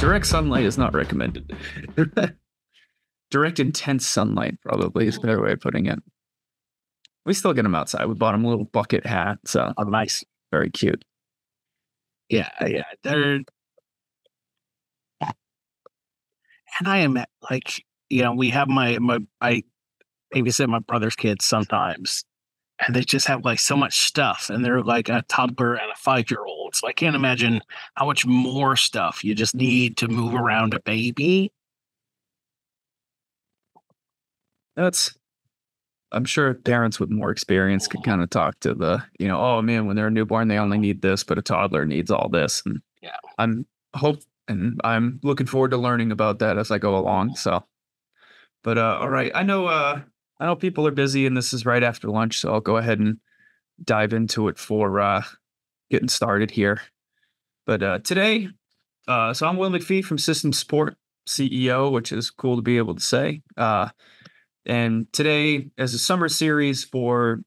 Direct sunlight is not recommended. Direct intense sunlight probably is a better way of putting it. We still get them outside. We bought him a little bucket hat, so Oh, nice. very cute. Yeah, yeah. They're and I am like, we have I babysit my brother's kids sometimes, and they just have like so much stuff, and they're like a toddler and a 5 year old. So I can't imagine how much more stuff you just need to move around a baby. That's I'm sure parents with more experience could kind of talk to the, oh man, when they're a newborn, they only need this, but a toddler needs all this. And Yeah. I'm hope and I'm looking forward to learning about that as I go along. So, but all right, I know people are busy and this is right after lunch, so I'll go ahead and dive into it for getting started here. But today, so I'm Will McPhee from System Support CEO, which is cool to be able to say. And today, as a summer series for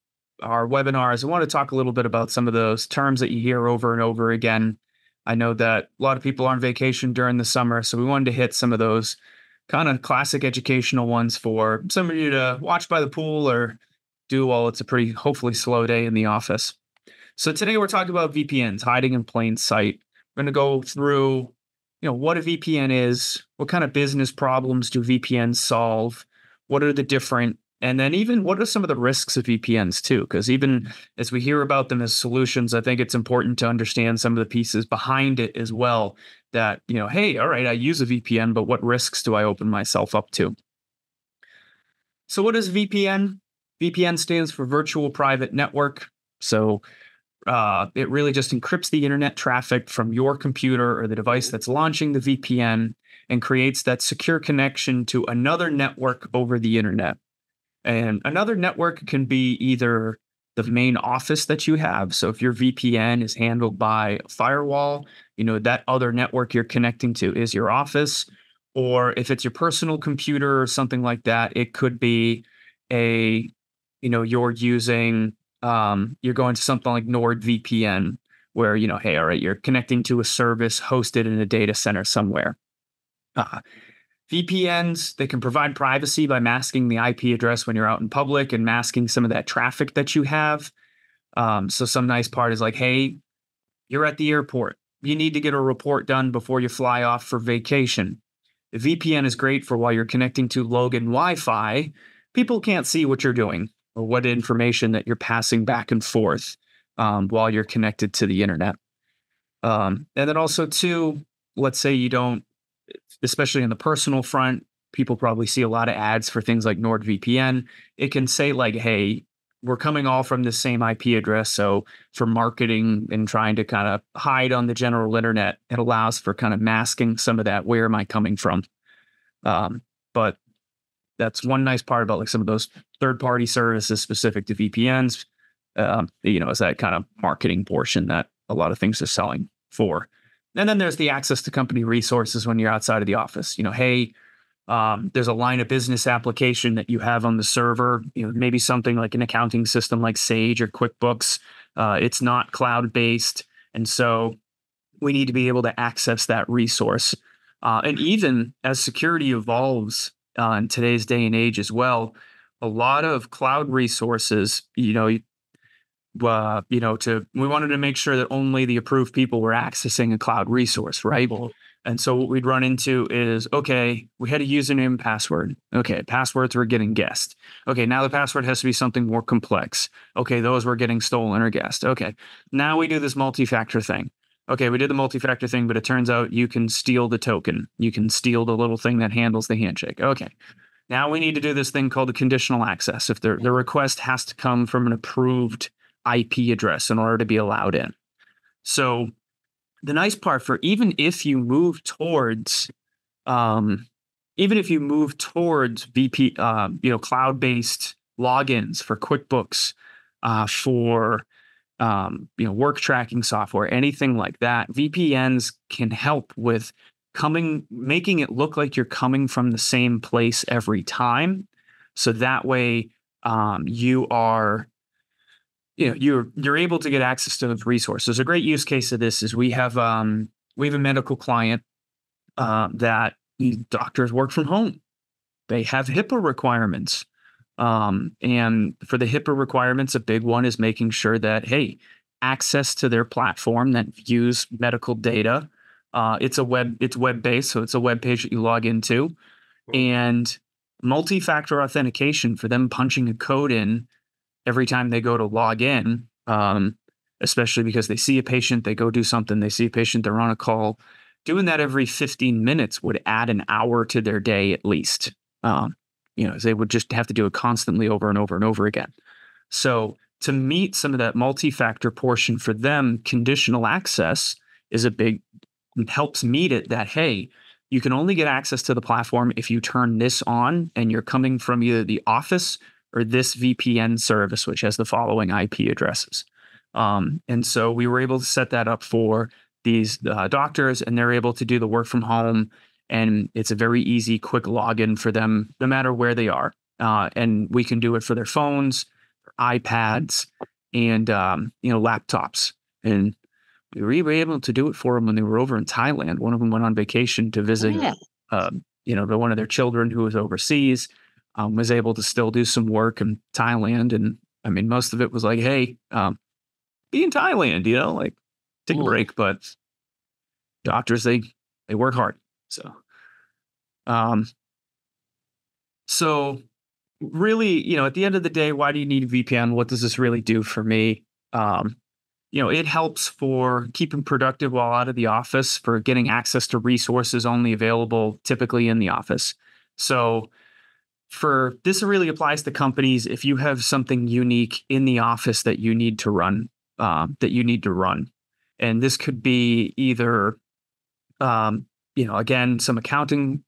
our webinars, I want to talk a little bit about some of those terms that you hear over and over again. I know that a lot of people are on vacation during the summer, so we wanted to hit some of those kind of classic educational ones for somebody to watch by the pool or do while it's a pretty, hopefully, slow day in the office. So today we're talking about VPNs, hiding in plain sight. We're going to go through, what a VPN is, what kind of business problems do VPNs solve, what are the different, and then even what are some of the risks of VPNs too? Because even as we hear about them as solutions, I think it's important to understand some of the pieces behind it as well. That, hey, all right, I use a VPN, but what risks do I open myself up to? So what is VPN? VPN stands for Virtual Private Network. So it really just encrypts the internet traffic from your computer or the device that's launching the VPN and creates that secure connection to another network over the internet. And another network can be either the main office that you have. So if your VPN is handled by a firewall, that other network you're connecting to is your office. Or if it's your personal computer or something like that, it could be you're using you're going to something like NordVPN, where, hey, all right, you're connecting to a service hosted in a data center somewhere. VPNs, they can provide privacy by masking the IP address when you're out in public and masking some of that traffic that you have. So some nice part is like, hey, you're at the airport. You need to get a report done before you fly off for vacation. The VPN is great for while you're connecting to Logan Wi-Fi. People can't see what you're doing or what information that you're passing back and forth while you're connected to the internet. And then also, too, let's say you don't, especially on the personal front, people probably see a lot of ads for things like NordVPN. It can say like, hey, we're coming all from the same IP address. So for marketing and trying to kind of hide on the general internet, it allows for kind of masking some of that. Where am I coming from? But that's one nice part about like some of those third-party services specific to VPNs, is that kind of marketing portion that a lot of things are selling for. And then there's the access to company resources when you're outside of the office. Hey, there's a line of business application that you have on the server, maybe something like an accounting system like Sage or QuickBooks. It's not cloud-based. And so we need to be able to access that resource. And even as security evolves in today's day and age as well, a lot of cloud resources, we wanted to make sure that only the approved people were accessing a cloud resource, right? And so what we'd run into is, okay, we had a username and password. Okay, passwords were getting guessed. Okay, now the password has to be something more complex. Okay, those were getting stolen or guessed. Okay, now we do this multi-factor thing. Okay, we did the multi-factor thing, but it turns out you can steal the token. You can steal the little thing that handles the handshake. Okay, now we need to do this thing called the conditional access. If the request has to come from an approved IP address in order to be allowed in. So the nice part for even if you move towards VP, cloud-based logins for QuickBooks, for work tracking software, anything like that, VPNs can help with making it look like you're coming from the same place every time. So that way, you're able to get access to those resources. A great use case of this is we have a medical client that doctors work from home. They have HIPAA requirements. And for the HIPAA requirements, a big one is making sure that, hey, access to their platform that views medical data. It's web based, so it's a web page that you log into, Mm. and multi-factor authentication for them punching a code in every time they go to log in, especially because they see a patient, they go do something, they see a patient, they're on a call. Doing that every 15 minutes would add an hour to their day at least. Um, they would just have to do it constantly over and over and over again. So to meet some of that multi-factor portion for them, conditional access is a big helps meet it that, hey, you can only get access to the platform if you turn this on and you're coming from either the office or this VPN service, which has the following IP addresses. And so we were able to set that up for these doctors, and they're able to do the work from home. And it's a very easy, quick login for them, no matter where they are. And we can do it for their phones, iPads, and laptops. And we were able to do it for them when they were over in Thailand. One of them went on vacation to visit, Yeah. one of their children who was overseas. Was able to still do some work in Thailand, and I mean, most of it was like, hey, be in Thailand, like take a Mm. break. But doctors, they work hard. Um, so really, at the end of the day, why do you need a VPN? What does this really do for me? It helps for keeping productive while out of the office, for getting access to resources only available typically in the office. So for this, it really applies to companies. If you have something unique in the office that you need to run, and this could be either again, some accounting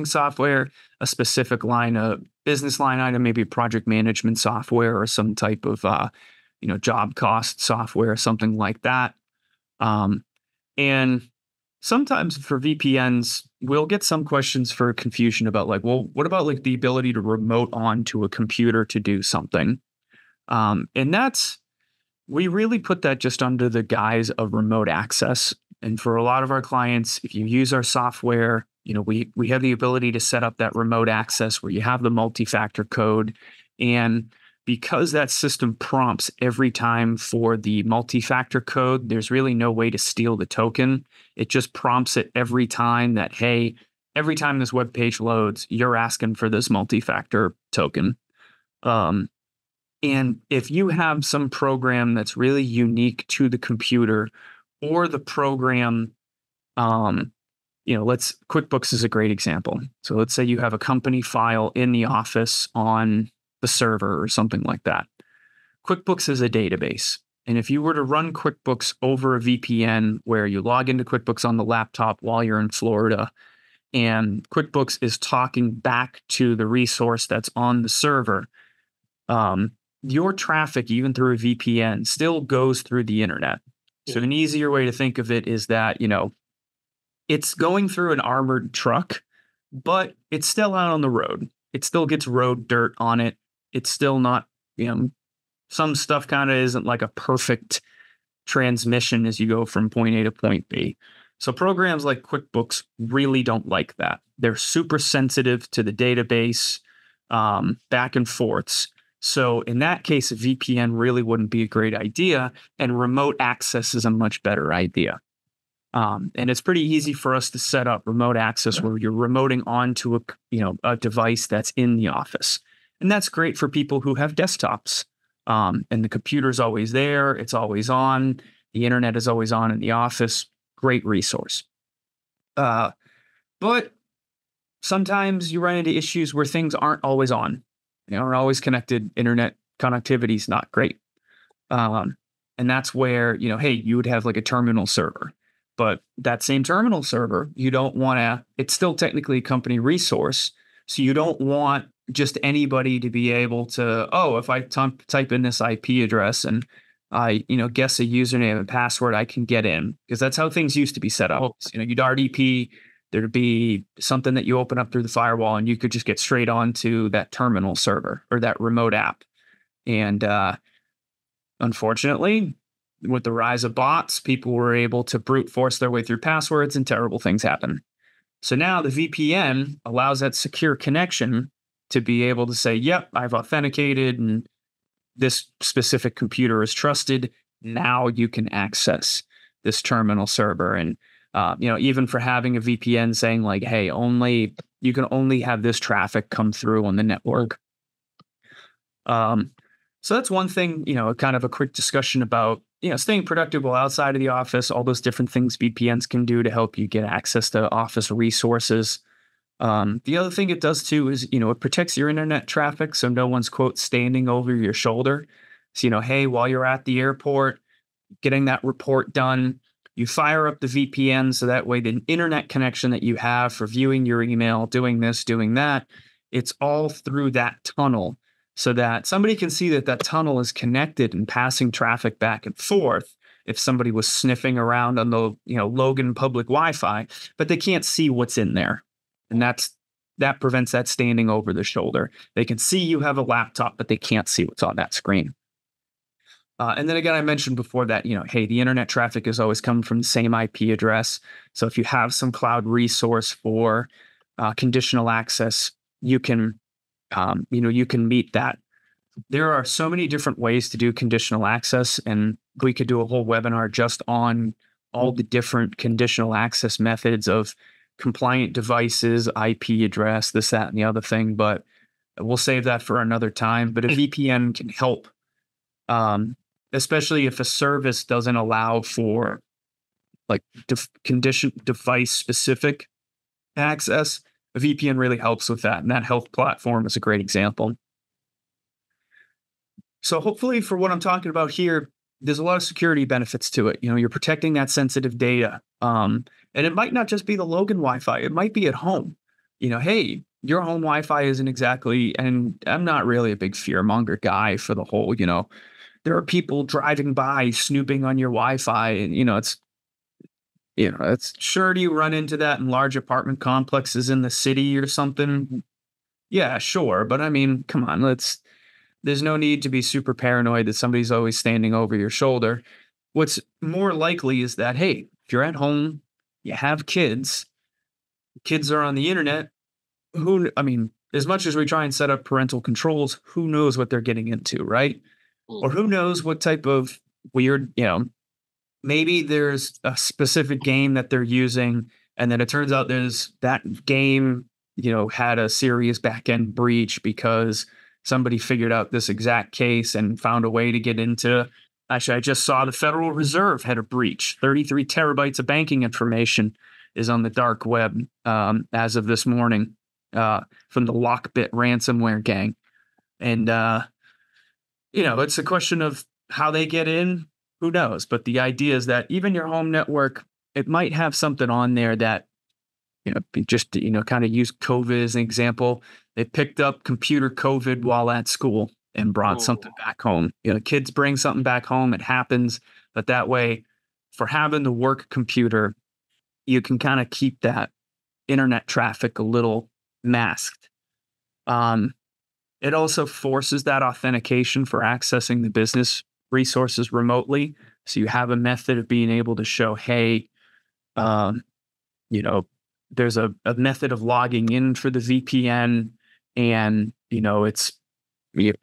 software, a specific line of business line item, maybe project management software, or some type of job cost software, something like that. And sometimes for VPNs, we'll get some questions for confusion about, like, well, what about like the ability to remote onto a computer to do something? And we really put that just under the guise of remote access. And for a lot of our clients, if you use our software, we have the ability to set up that remote access where you have the multi-factor code. And because that system prompts every time for the multi-factor code, there's really no way to steal the token. It just prompts it every time that, hey, every time this web page loads, you're asking for this multi-factor token. And if you have some program that's really unique to the computer, or the program, let's QuickBooks is a great example. So let's say you have a company file in the office on the server or something like that. QuickBooks is a database. And if you were to run QuickBooks over a VPN where you log into QuickBooks on the laptop while you're in Florida, and QuickBooks is talking back to the resource that's on the server, your traffic, even through a VPN, still goes through the internet. So an easier way to think of it is that, it's going through an armored truck, but it's still out on the road. It still gets road dirt on it. It's still not, some stuff kind of isn't like a perfect transmission as you go from point A to point B. So programs like QuickBooks really don't like that. They're super sensitive to the database, back and forths. So in that case, a VPN really wouldn't be a great idea, and remote access is a much better idea. And it's pretty easy for us to set up remote access where you're remoting onto a device that's in the office. And that's great for people who have desktops. And the computer's always there, it's always on, the internet is always on in the office. Great resource. But sometimes you run into issues where things aren't always on. They aren't always connected. Internet connectivity is not great. And that's where, hey, you would have like a terminal server. But that same terminal server, you don't want to, it's still technically a company resource. So you don't want just anybody to be able to, oh, if I type in this IP address and I, guess a username and password, I can get in, because that's how things used to be set up. You'd RDP, there'd be something that you open up through the firewall and you could just get straight onto that terminal server or that remote app. And unfortunately, with the rise of bots, people were able to brute force their way through passwords and terrible things happen. So now the VPN allows that secure connection to be able to say, yep, I've authenticated and this specific computer is trusted. Now you can access this terminal server. And, even for having a VPN saying like, hey, you can only have this traffic come through on the network. Um, so that's one thing, kind of a quick discussion about, staying productive while outside of the office, all those different things VPNs can do to help you get access to office resources. The other thing it does too is, it protects your internet traffic. So no one's quote standing over your shoulder. So, hey, while you're at the airport, getting that report done, you fire up the VPN. So that way the internet connection that you have for viewing your email, doing this, doing that, it's all through that tunnel so that somebody can see that that tunnel is connected and passing traffic back and forth. If somebody was sniffing around on the, Logan public Wi-Fi, but they can't see what's in there. And that prevents that standing over the shoulder. They can see you have a laptop, but they can't see what's on that screen. And then again, I mentioned before that, hey, the internet traffic is always coming from the same IP address. So if you have some cloud resource for conditional access, you can, you can meet that. There are so many different ways to do conditional access, and we could do a whole webinar just on all the different conditional access methods of compliant devices, IP address, this, that, and the other thing. But we'll save that for another time. But a VPN can help, especially if a service doesn't allow for like condition device specific access. A VPN really helps with that. And that health platform is a great example. So hopefully for what I'm talking about here, there's a lot of security benefits to it. You're protecting that sensitive data. And it might not just be the Logan Wi-Fi. It might be at home. Hey, your home Wi-Fi isn't exactly, and I'm not really a big fearmonger guy for the whole, there are people driving by snooping on your Wi-Fi, and it's sure, do you run into that in large apartment complexes in the city or something? Yeah, sure. But I mean, come on, there's no need to be super paranoid that somebody's always standing over your shoulder. What's more likely is that, hey, if you're at home, you have kids are on the internet, as much as we try and set up parental controls, who knows what they're getting into, right? Or who knows what type of weird, maybe there's a specific game that they're using, and then it turns out there's that game, had a serious back-end breach because somebody figured out this exact case and found a way to get into. Actually, I just saw the Federal Reserve had a breach. 33 terabytes of banking information is on the dark web as of this morning from the Lockbit ransomware gang. And, it's a question of how they get in. Who knows? But the idea is that even your home network, it might have something on there that, just, kind of use COVID as an example. They picked up computer COVID while at school and brought something back home. Kids bring something back home. It happens. But that way, for having the work computer, you can kind of keep that internet traffic a little masked. It also forces that authentication for accessing the business resources remotely. So you have a method of being able to show, hey, there's a method of logging in for the VPN, and, you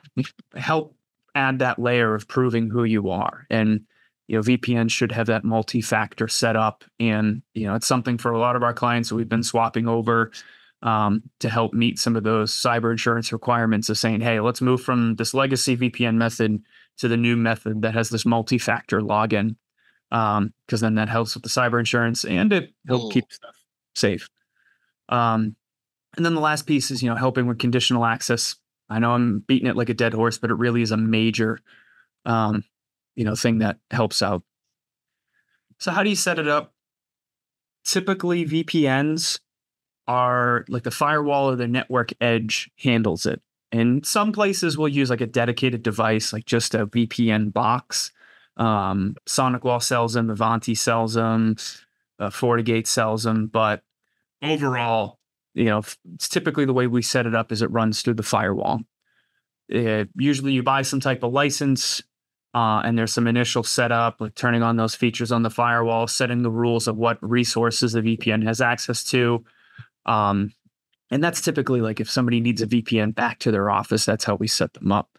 help add that layer of proving who you are. And, VPN should have that multi-factor set up. And, it's something for a lot of our clients that we've been swapping over to help meet some of those cyber insurance requirements of saying, hey, let's move from this legacy VPN method to the new method that has this multi-factor login. Because then that helps with the cyber insurance and it helps keep stuff safe. And then the last piece is, helping with conditional access. I know I'm beating it like a dead horse, but it really is a major, thing that helps out. So how do you set it up? Typically VPNs are like the firewall or the network edge handles it. And some places will use like a dedicated device, like just a VPN box. SonicWall sells them, Avanti sells them, FortiGate sells them. But overall, it's typically the way we set it up is it runs through the firewall. Usually you buy some type of license and there's some initial setup, like turning on those features on the firewall, setting the rules of what resources the VPN has access to. Um, and that's typically like if somebody needs a VPN back to their office, that's how we set them up.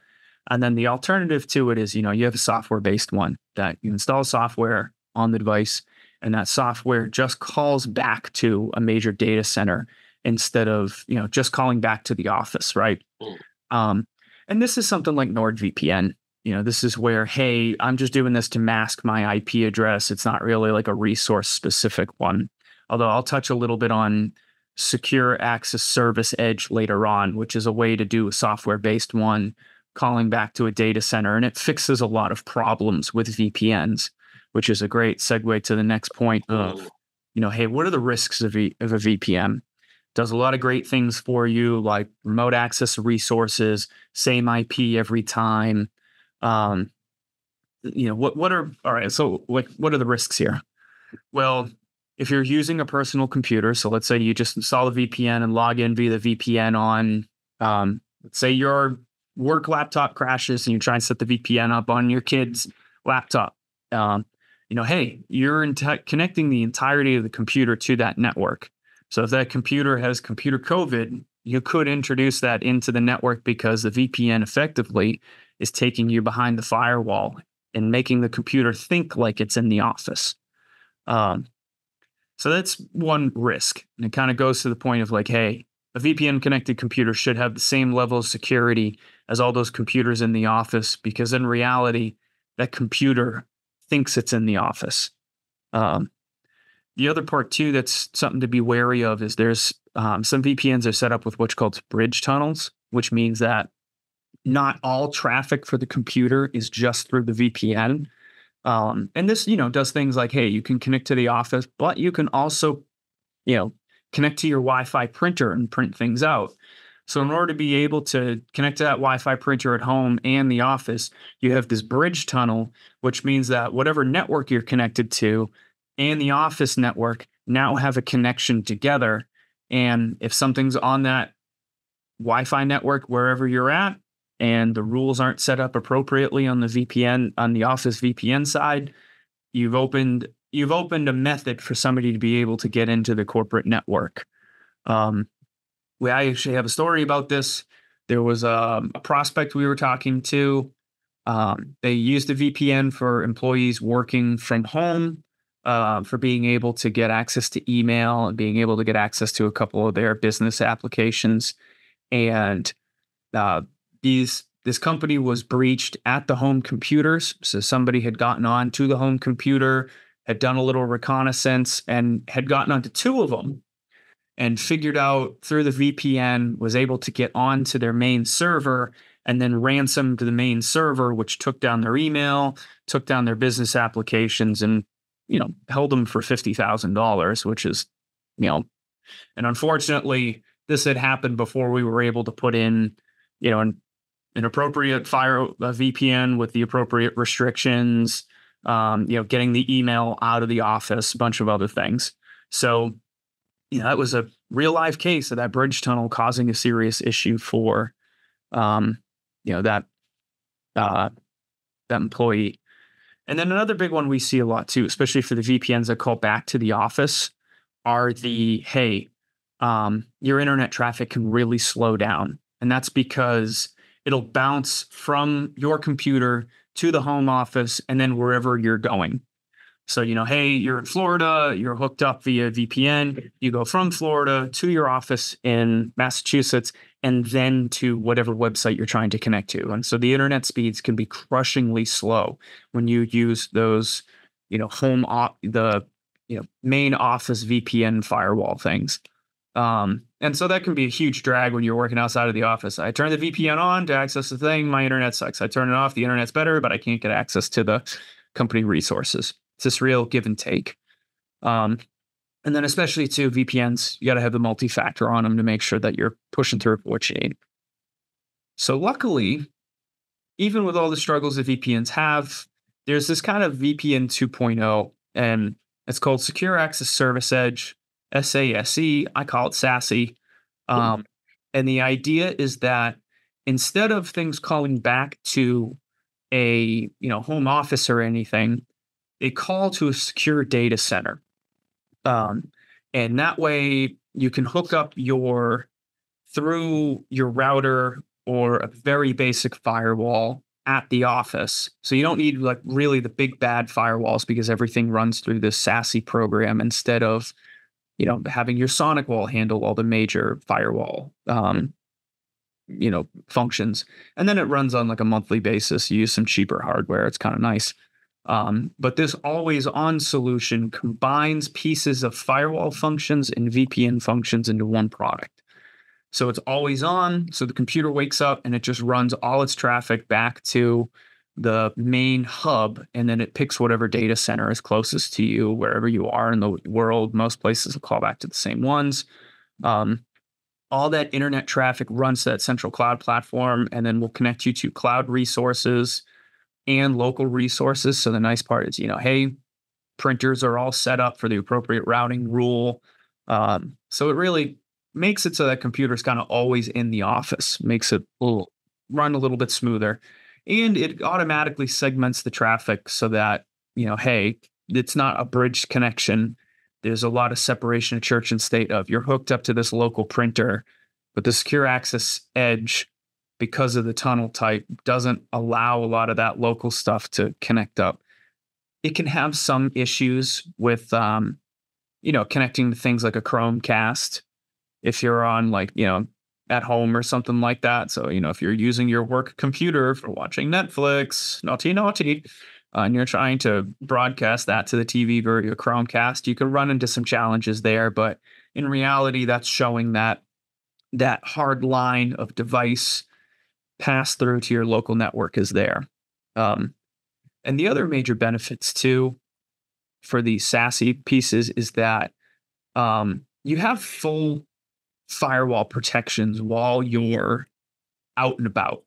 And then the alternative to it is, you have a software based one that you install software on the device, and that software just calls back to a major data center instead of, just calling back to the office, right? Mm. Um, and this is something like NordVPN. This is where, hey, I'm just doing this to mask my IP address. It's not really like a resource specific one. Although I'll touch a little bit on secure access service edge later on, which is a way to do a software based one calling back to a data center. And it fixes a lot of problems with VPNs, which is a great segue to the next point of, hey, what are the risks of a VPN? Does a lot of great things for you, like remote access to resources, same IP every time. Um, what are all right? So, like, what are the risks here? Well, if you're using a personal computer, so let's say you just install a VPN and log in via the VPN on, let's say your work laptop crashes and you try and set the VPN up on your kid's laptop. Hey, you're connecting the entirety of the computer to that network. So if that computer has computer COVID, you could introduce that into the network because the VPN effectively is taking you behind the firewall and making the computer think like it's in the office. Um, so that's one risk. And it kind of goes to the point of like, hey, a VPN connected computer should have the same level of security as all those computers in the office, because in reality, that computer thinks it's in the office. Um, the other part too, that's something to be wary of is there's some VPNs are set up with what's called bridge tunnels, which means that not all traffic for the computer is just through the VPN. And this, does things like, hey, you can connect to the office, but you can also, you know, connect to your Wi-Fi printer and print things out. So in order to be able to connect to that Wi-Fi printer at home and the office, you have this bridge tunnel, which means that whatever network you're connected to and the office network now have a connection together. And if something's on that Wi-Fi network wherever you're at, and the rules aren't set up appropriately on the VPN on the office VPN side, you've opened a method for somebody to be able to get into the corporate network. Um, I actually have a story about this. There was a prospect we were talking to. They used a VPN for employees working from home, for being able to get access to email and being able to get access to a couple of their business applications. And uh, this company was breached at the home computers. So somebody had gotten on to the home computer, had done a little reconnaissance, and had gotten onto two of them and figured out through the VPN, was able to get onto their main server and then ransomed the main server, which took down their email, took down their business applications, and held them for $50,000, which is, you know, and unfortunately, this had happened before we were able to put in, an appropriate VPN with the appropriate restrictions, getting the email out of the office, a bunch of other things. So, that was a real life case of that bridge tunnel causing a serious issue for, um, that uh, that employee. And then another big one we see a lot too, especially for the VPNs that call back to the office, are the hey, your internet traffic can really slow down, and that's because it'll bounce from your computer to the home office and then wherever you're going. So, hey, you're in Florida, you're hooked up via VPN, you go from Florida to your office in Massachusetts and then to whatever website you're trying to connect to. And so the internet speeds can be crushingly slow when you use those, main office VPN firewall things. And so that can be a huge drag when you're working outside of the office. I turn the VPN on to access the thing, my internet sucks. I turn it off, the internet's better, but I can't get access to the company resources. It's this real give and take. And then especially to VPNs, you got to have the multi-factor on them to make sure that you're pushing through what you need. So luckily, even with all the struggles that VPNs have, there's this kind of VPN 2.0, and it's called Secure Access Service Edge, SASE. I call it SASE. And the idea is that instead of things calling back to a home office or anything, they call to a secure data center. And that way, you can hook up through your router or a very basic firewall at the office. So you don't need like really the big bad firewalls because everything runs through this SASE program instead of, having your Sonic wall handle all the major firewall functions. And then it runs on like a monthly basis. You use some cheaper hardware. It's kind of nice. But this always on solution combines pieces of firewall functions and VPN functions into one product. So it's always on. So the computer wakes up and it just runs all its traffic back to the main hub. And then it picks whatever data center is closest to you, wherever you are in the world. Most places will call back to the same ones. All that internet traffic runs to that central cloud platform, and then we'll connect you to cloud resources and local resources. So the nice part is, hey, printers are all set up for the appropriate routing rule. So it really makes it so that computer's kind of always in the office, makes it run a little bit smoother. And it automatically segments the traffic so that, hey, it's not a bridged connection. There's a lot of separation of church and state of you're hooked up to this local printer, but the secure access edge, because of the tunnel type, doesn't allow a lot of that local stuff to connect up. It can have some issues with, connecting to things like a Chromecast if you're on at home or something like that. So, if you're using your work computer for watching Netflix, naughty, and you're trying to broadcast that to the TV via your Chromecast, you can run into some challenges there. But in reality, that's showing that hard line of device pass through to your local network is there. And the other major benefits too for the SASE pieces is that you have full firewall protections while you're out and about.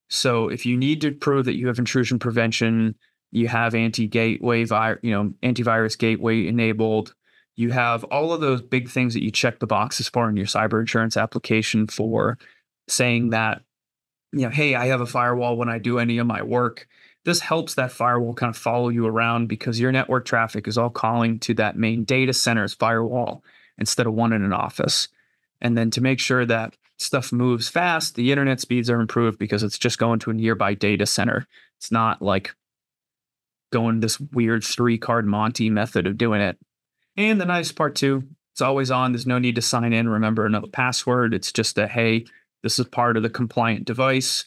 So if you need to prove that you have intrusion prevention, you have antivirus gateway enabled, you have all of those big things that you check the boxes for in your cyber insurance application for saying that, hey, I have a firewall when I do any of my work. This helps that firewall kind of follow you around because your network traffic is all calling to that main data center's firewall instead of one in an office. And then to make sure that stuff moves fast, the internet speeds are improved because it's just going to a nearby data center. It's not like going this weird 3-card Monty method of doing it. And the nice part too, it's always on. There's no need to sign in, remember another password. It's just hey, this is part of the compliant device.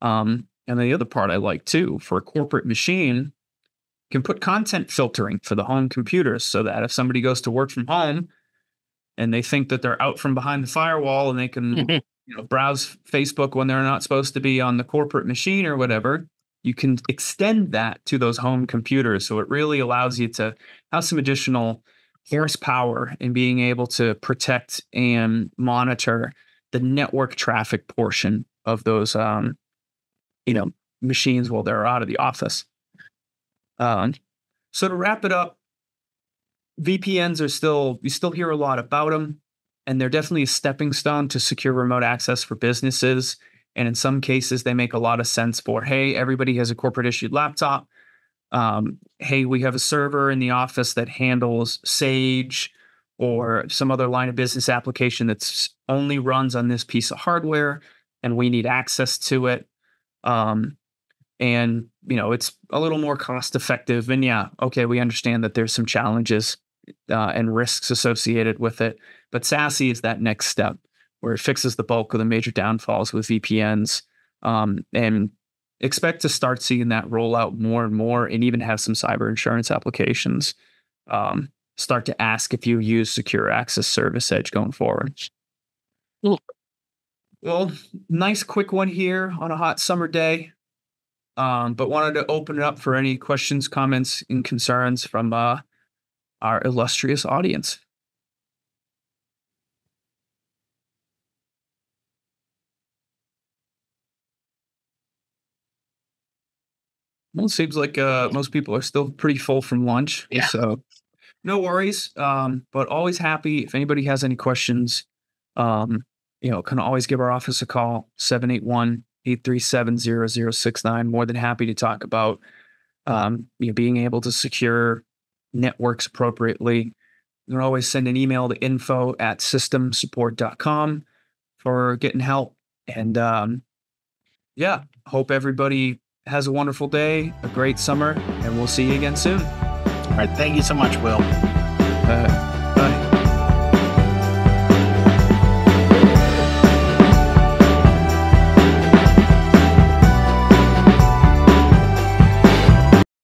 And the other part I like too, for a corporate machine, can put content filtering for the home computers so that if somebody goes to work from home and they think that they're out from behind the firewall and they can browse Facebook when they're not supposed to be on the corporate machine or whatever, you can extend that to those home computers. So it really allows you to have some additional horsepower in being able to protect and monitor the network traffic portion of those, machines while they're out of the office. So to wrap it up, VPNs you still hear a lot about them, and they're definitely a stepping stone to secure remote access for businesses. And in some cases, they make a lot of sense for, hey, everybody has a corporate issued laptop. Hey, we have a server in the office that handles Sage or some other line of business application that's only runs on this piece of hardware, and we need access to it. And it's a little more cost effective. And yeah, okay, we understand that there's some challenges and risks associated with it. But SASE is that next step where it fixes the bulk of the major downfalls with VPNs, and expect to start seeing that roll out more and more, and even have some cyber insurance applications start to ask if you use secure access service edge going forward. Cool. Well, nice quick one here on a hot summer day. But wanted to open it up for any questions, comments, and concerns from our illustrious audience. Well, it seems like most people are still pretty full from lunch. Yeah. So no worries. But always happy if anybody has any questions, can always give our office a call, 781-837-0069. More than happy to talk about being able to secure networks appropriately, You can always send an email to info@systemsupport.com for getting help. And yeah, hope everybody has a wonderful day, a great summer, and we'll see you again soon. All right. Thank you so much, Will.